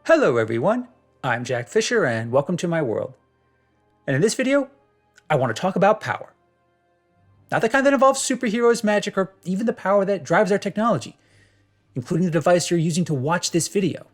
Hello everyone, I'm Jack Fisher and welcome to my world. And in this video, I want to talk about power. Not the kind that involves superheroes, magic, or even the power that drives our technology, including the device you're using to watch this video.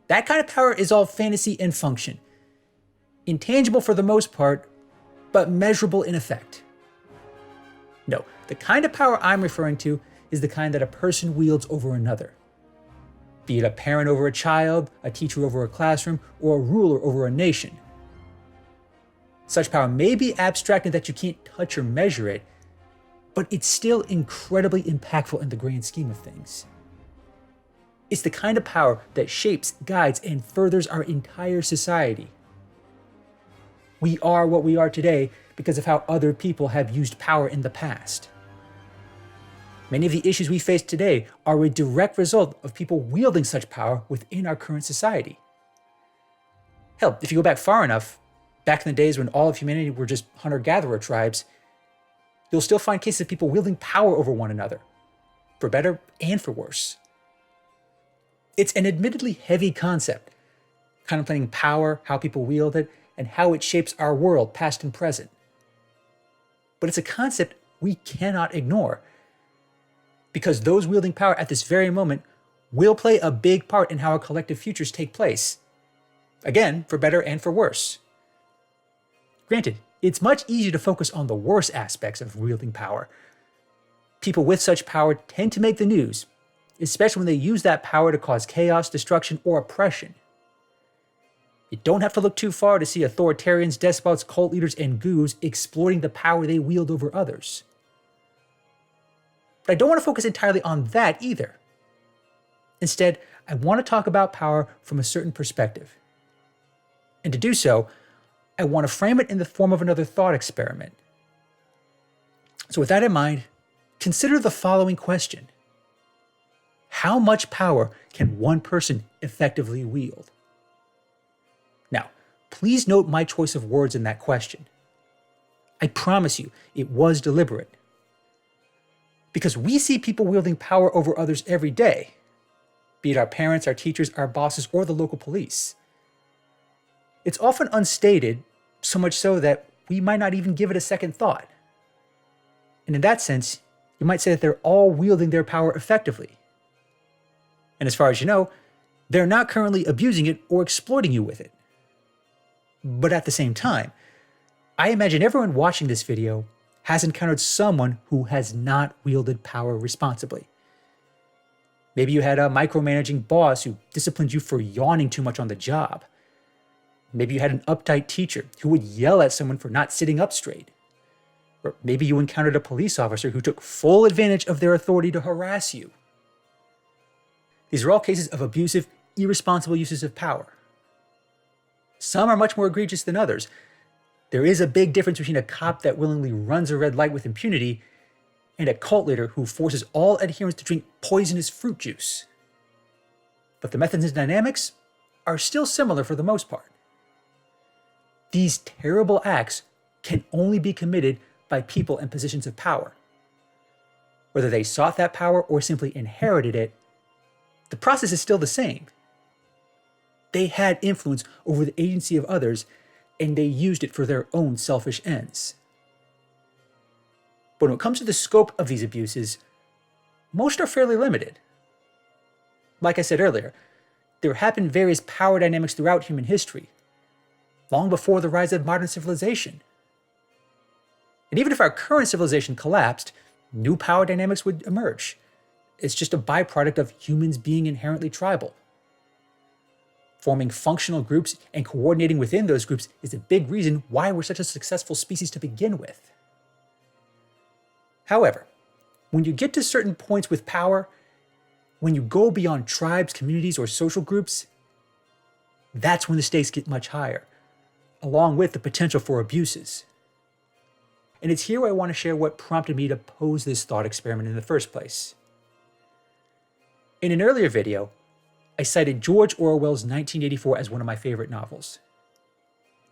That kind of power is all fantasy and function. Intangible for the most part, but measurable in effect. No, the kind of power I'm referring to is the kind that a person wields over another. Be it a parent over a child, a teacher over a classroom, or a ruler over a nation. Such power may be abstract in that you can't touch or measure it, but it's still incredibly impactful in the grand scheme of things. It's the kind of power that shapes, guides, and furthers our entire society. We are what we are today because of how other people have used power in the past. Many of the issues we face today are a direct result of people wielding such power within our current society. Hell, if you go back far enough, back in the days when all of humanity were just hunter-gatherer tribes, you'll still find cases of people wielding power over one another, for better and for worse. It's an admittedly heavy concept, contemplating power, how people wield it, and how it shapes our world, past and present. But it's a concept we cannot ignore, because those wielding power at this very moment will play a big part in how our collective futures take place. Again, for better and for worse. Granted, it's much easier to focus on the worst aspects of wielding power. People with such power tend to make the news, especially when they use that power to cause chaos, destruction, or oppression. You don't have to look too far to see authoritarians, despots, cult leaders, and gurus exploiting the power they wield over others. But I don't want to focus entirely on that either. Instead, I want to talk about power from a certain perspective. And to do so, I want to frame it in the form of another thought experiment. So with that in mind, consider the following question. How much power can one person effectively wield? Now, please note my choice of words in that question. I promise you, it was deliberate. Because we see people wielding power over others every day, be it our parents, our teachers, our bosses, or the local police. It's often unstated, so much so that we might not even give it a second thought. And in that sense, you might say that they're all wielding their power effectively. And as far as you know, they're not currently abusing it or exploiting you with it. But at the same time, I imagine everyone watching this video has encountered someone who has not wielded power responsibly. Maybe you had a micromanaging boss who disciplined you for yawning too much on the job. Maybe you had an uptight teacher who would yell at someone for not sitting up straight. Or maybe you encountered a police officer who took full advantage of their authority to harass you. These are all cases of abusive, irresponsible uses of power. Some are much more egregious than others. There is a big difference between a cop that willingly runs a red light with impunity and a cult leader who forces all adherents to drink poisonous fruit juice. But the methods and dynamics are still similar for the most part. These terrible acts can only be committed by people in positions of power. Whether they sought that power or simply inherited it, the process is still the same. They had influence over the agency of others, and they used it for their own selfish ends. But when it comes to the scope of these abuses, most are fairly limited. Like I said earlier, there have been various power dynamics throughout human history, long before the rise of modern civilization. And even if our current civilization collapsed, new power dynamics would emerge. It's just a byproduct of humans being inherently tribal. Forming functional groups and coordinating within those groups is a big reason why we're such a successful species to begin with. However, when you get to certain points with power, when you go beyond tribes, communities, or social groups, that's when the stakes get much higher, along with the potential for abuses. And it's here where I want to share what prompted me to pose this thought experiment in the first place. In an earlier video, I cited George Orwell's 1984 as one of my favorite novels.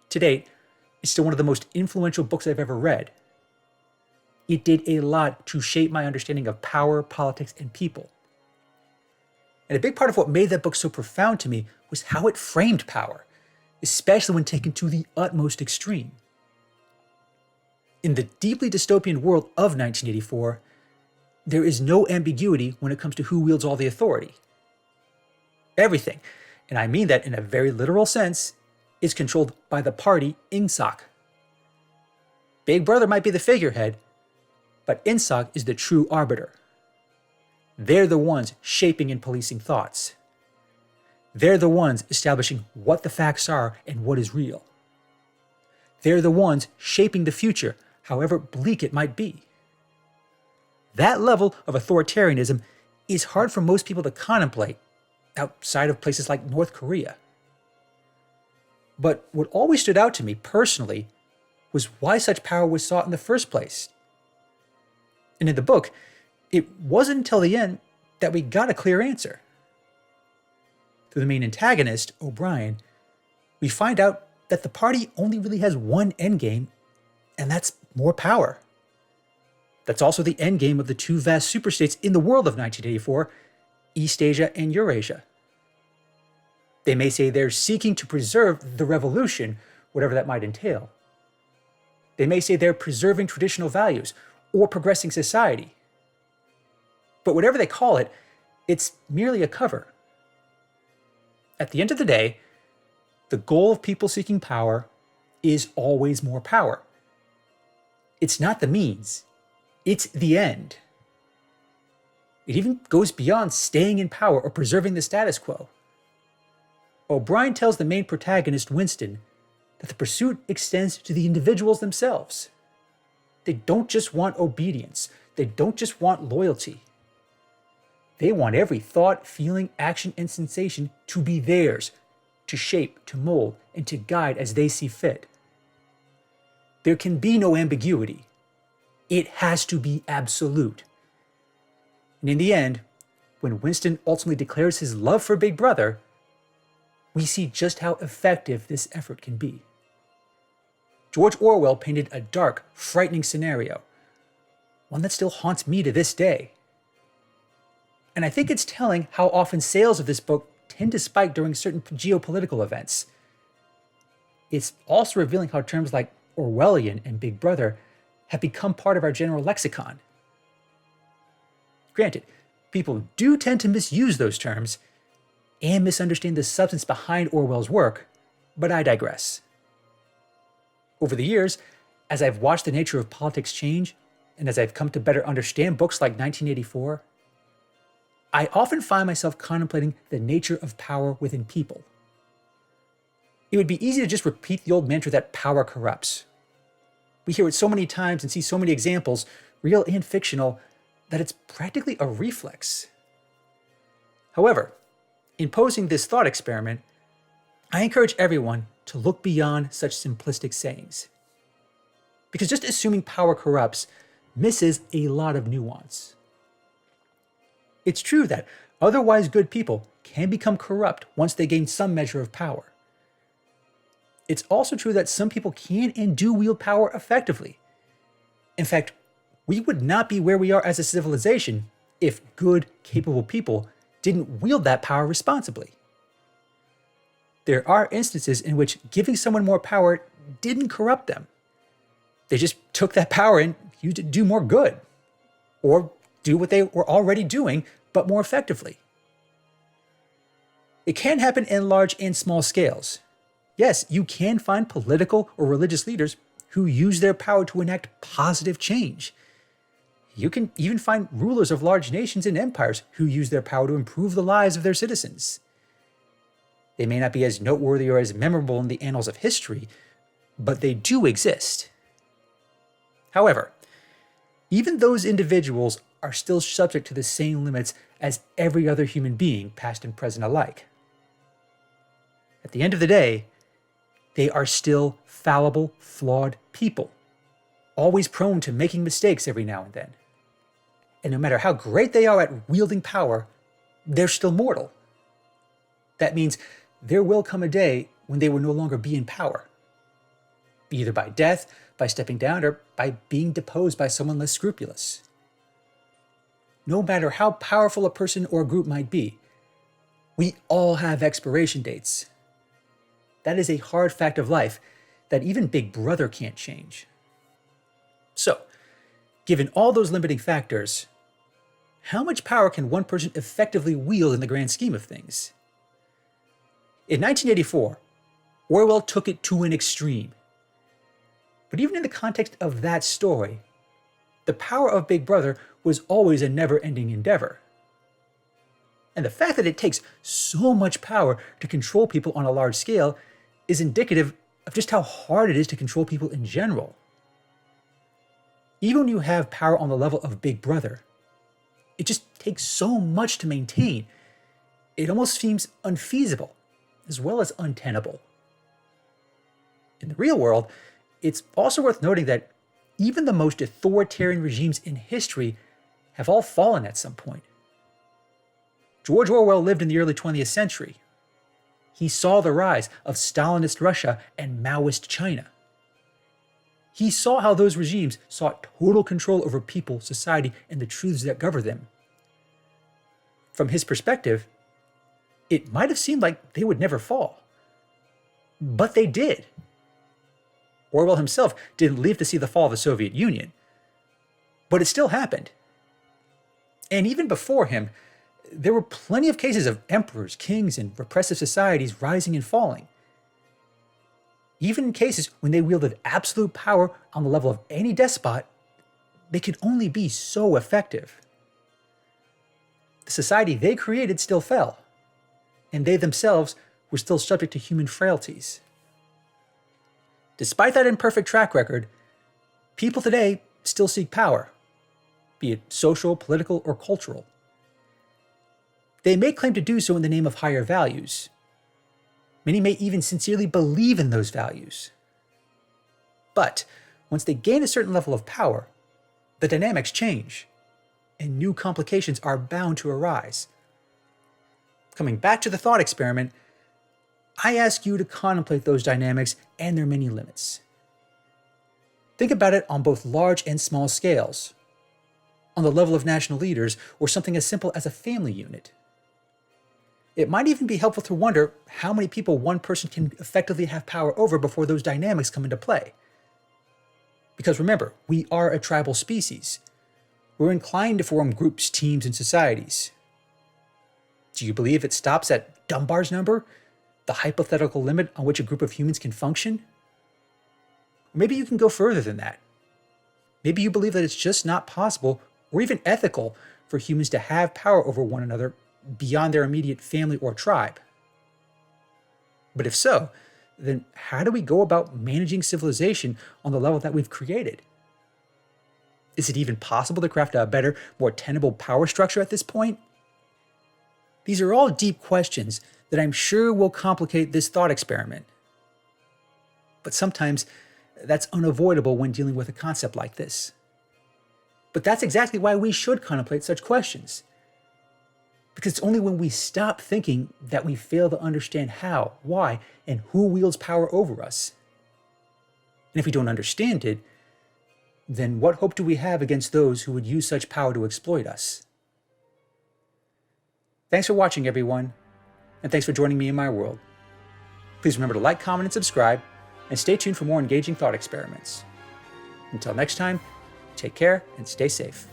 To date, it's still one of the most influential books I've ever read. It did a lot to shape my understanding of power, politics, and people. And a big part of what made that book so profound to me was how it framed power, especially when taken to the utmost extreme. In the deeply dystopian world of 1984, there is no ambiguity when it comes to who wields all the authority. Everything, and I mean that in a very literal sense, is controlled by the party INGSOC. Big Brother might be the figurehead, but INGSOC is the true arbiter. They're the ones shaping and policing thoughts. They're the ones establishing what the facts are and what is real. They're the ones shaping the future, however bleak it might be. That level of authoritarianism is hard for most people to contemplate outside of places like North Korea. But what always stood out to me personally was why such power was sought in the first place. And in the book, it wasn't until the end that we got a clear answer. Through the main antagonist, O'Brien, we find out that the party only really has one endgame, and that's more power. That's also the endgame of the two vast superstates in the world of 1984, East Asia and Eurasia. They may say they're seeking to preserve the revolution, whatever that might entail. They may say they're preserving traditional values or progressing society. But whatever they call it, it's merely a cover. At the end of the day, the goal of people seeking power is always more power. It's not the means, it's the end. It even goes beyond staying in power or preserving the status quo. O'Brien tells the main protagonist, Winston, that the pursuit extends to the individuals themselves. They don't just want obedience. They don't just want loyalty. They want every thought, feeling, action, and sensation to be theirs, to shape, to mold, and to guide as they see fit. There can be no ambiguity. It has to be absolute. And in the end, when Winston ultimately declares his love for Big Brother, we see just how effective this effort can be. George Orwell painted a dark, frightening scenario, one that still haunts me to this day. And I think it's telling how often sales of this book tend to spike during certain geopolitical events. It's also revealing how terms like Orwellian and Big Brother have become part of our general lexicon. Granted, people do tend to misuse those terms and misunderstand the substance behind Orwell's work, but I digress. Over the years, as I've watched the nature of politics change, and as I've come to better understand books like 1984, I often find myself contemplating the nature of power within people. It would be easy to just repeat the old mantra that power corrupts. We hear it so many times and see so many examples, real and fictional, that it's practically a reflex. However, in posing this thought experiment, I encourage everyone to look beyond such simplistic sayings. Because just assuming power corrupts misses a lot of nuance. It's true that otherwise good people can become corrupt once they gain some measure of power. It's also true that some people can and do wield power effectively. In fact, we would not be where we are as a civilization if good, capable people didn't wield that power responsibly. There are instances in which giving someone more power didn't corrupt them. They just took that power and used it to do more good, or do what they were already doing, but more effectively. It can happen in large and small scales. Yes, you can find political or religious leaders who use their power to enact positive change. You can even find rulers of large nations and empires who use their power to improve the lives of their citizens. They may not be as noteworthy or as memorable in the annals of history, but they do exist. However, even those individuals are still subject to the same limits as every other human being, past and present alike. At the end of the day, they are still fallible, flawed people, always prone to making mistakes every now and then. And no matter how great they are at wielding power, they're still mortal. That means there will come a day when they will no longer be in power, either by death, by stepping down, or by being deposed by someone less scrupulous. No matter how powerful a person or a group might be, We all have expiration dates. That is a hard fact of life that even Big Brother can't change. So, given all those limiting factors, how much power can one person effectively wield in the grand scheme of things? In 1984, Orwell took it to an extreme. But even in the context of that story, the power of Big Brother was always a never-ending endeavor. And the fact that it takes so much power to control people on a large scale is indicative of just how hard it is to control people in general. Even when you have power on the level of Big Brother, it just takes so much to maintain. It almost seems unfeasible, as well as untenable. In the real world, it's also worth noting that even the most authoritarian regimes in history have all fallen at some point. George Orwell lived in the early 20th century. He saw the rise of Stalinist Russia and Maoist China. He saw how those regimes sought total control over people, society, and the truths that govern them. From his perspective, it might have seemed like they would never fall. But they did. Orwell himself didn't live to see the fall of the Soviet Union. But it still happened. And even before him, there were plenty of cases of emperors, kings, and repressive societies rising and falling. Even in cases when they wielded absolute power on the level of any despot, they could only be so effective. The society they created still fell, and they themselves were still subject to human frailties. Despite that imperfect track record, people today still seek power, be it social, political, or cultural. They may claim to do so in the name of higher values. Many may even sincerely believe in those values. But once they gain a certain level of power, the dynamics change, and new complications are bound to arise. Coming back to the thought experiment, I ask you to contemplate those dynamics and their many limits. Think about it on both large and small scales, on the level of national leaders, or something as simple as a family unit. It might even be helpful to wonder how many people one person can effectively have power over before those dynamics come into play. Because remember, we are a tribal species. We're inclined to form groups, teams, and societies. Do you believe it stops at Dunbar's number, the hypothetical limit on which a group of humans can function? Or maybe you can go further than that. Maybe you believe that it's just not possible or even ethical for humans to have power over one another beyond their immediate family or tribe. But if so, then how do we go about managing civilization on the level that we've created? Is it even possible to craft a better, more tenable power structure at this point? These are all deep questions that I'm sure will complicate this thought experiment. But sometimes that's unavoidable when dealing with a concept like this. But that's exactly why we should contemplate such questions. Because it's only when we stop thinking that we fail to understand how, why, and who wields power over us. And if we don't understand it, then what hope do we have against those who would use such power to exploit us? Thanks for watching, everyone, and thanks for joining me in my world. Please remember to like, comment, and subscribe, and stay tuned for more engaging thought experiments. Until next time, take care and stay safe.